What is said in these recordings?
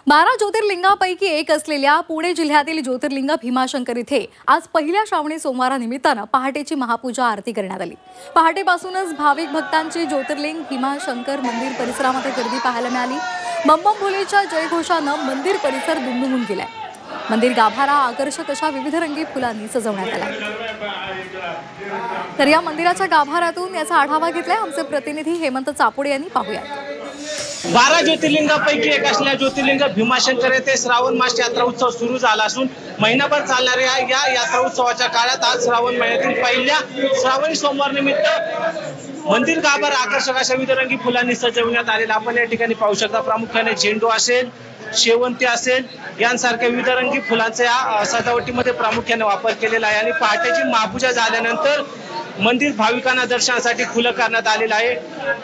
12 ज्योतिर्लिंगापैकी एक असलेल्या पुणे जिल्ह्यातील ज्योतिर्लिंग भीमाशंकर इथे आज पहिल्या श्रावणी सोमवारानिमित्तानं पहाटेची महापूजा आरती करण्यात आली। पहाटेपासूनच भाविक भक्तांची ज्योतिर्लिंग भीमाशंकर मंदिर परिसरामध्ये गर्दी पाहायला मिळाली। बम बम भोलेच्या जयघोषानं मंदिर परिसर दुमदुमून गेलाय। मंदिर गाभारा आकर्षक अशा विविध रंगी फुलांनी सजवण्यात आला। तर या मंदिराच्या गाभाऱ्यातून याचा आढावा घेतलाय आमचे प्रतिनिधी हेमंत चापुडे यांनी। पाहूया। 12 ज्योतिर्लिंगापैकी एक असलेल्या ज्योतिर्लिंग भीमाशंकर येथे श्रावण मास यात्रा उत्सव सुरू झाला असून महिनाभर चालणाऱ्या या यात्रा उत्सवाच्या काळात आज श्रावण महिन्यातील पहिल्या श्रावणी सोमवार निमित्त मंदिर गाभारा आकर्षक अशा विविधरंगी फुलांनी सजवण्यात आलेला आपण या ठिकाणी पाहू शकता। प्रामुख्याने झेंडू असेल, शेवंती असेल यांसारख्या विविधरंगी फुलांचा या सजावटीमध्ये प्रामुख्याने वापर केलेला आहे। आणि पहाटेची महापूजा झाल्यानंतर मंदिर भाविकांना दर्शनासाठी खुलं करण्यात आलेलं आहे।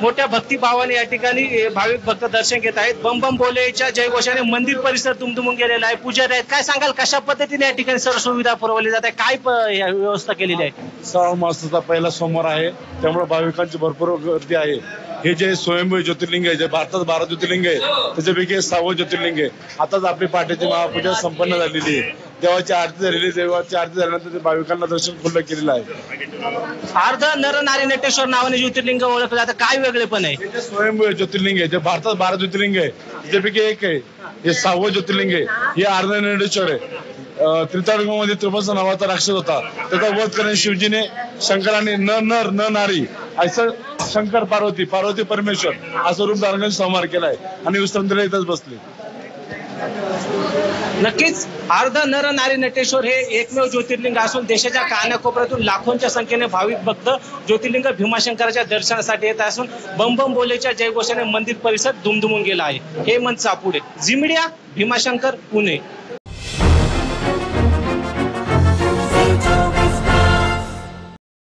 मोठ्या भक्तिभावाने या ठिकाणी भाविक भक्त दर्शन घेत आहेत। बम बम भोलेच्या जयघोषाने मंदिर परिसर दुमदुमून गेलेला आहे। पुजारी आहेत, काय सांगाल कशा पद्धतीने या ठिकाणी सर्व सुविधा पुरवली जाते, काय व्यवस्था केलेली आहे? श्रावण मासाचा पहिला सोमवार आहे, त्यामुळे भाविकांची भरपूर गर्दी आहे। हे जे स्वयंभू ज्योतिर्लिंग आहे, जे भारतात 12 ज्योतिर्लिंग आहे त्याच्यापैकी 6वं ज्योतिर्लिंग आहे। आताच आपली पहाटेची महापूजा संपन्न झालेली आहे। देवाची आरती झालेली, देवाची आरती झाल्यानंतर भाविकांना दर्शन खुलं केलेलं आहे। अर्ध नर नारी नटेश्वर नावाने ज्योतिर्लिंग ओळखलं जातं, काय वेगळेपण आहे? हे स्वयंभू ज्योतिर्लिंग आहे, जे भारतात 12 ज्योतिर्लिंग आहे त्याच्यापैकी एक आहे। हे 6वं ज्योतिर्लिंग आहे। हे अर्ध नटेश्वर आहे। त्रितायुगामध्ये त्रिपुरा नावाचा राक्षस होता, त्याचा वध करण्यास शिवजीने शंकराने न नर न नारी असं शंकर पार्वती पार्वती परमेश्वर असं रूप धारण संहार केलाय आणि विश्रांतीला इथंच बसले। नक्कीच अर्ध नर नारी नटेश्वर हे एकमेव ज्योतिर्लिंग असून देशाच्या कानाकोपऱ्यातून लाखोंच्या संख्येने भाविक भक्त ज्योतिर्लिंग भीमाशंकराच्या दर्शनासाठी येत असून बम बम भोलेच्या जयघोषाने मंदिर परिसर दुमदुमून गेला आहे। Hemant Chapude, Zee media, Bhimashankar, Pune.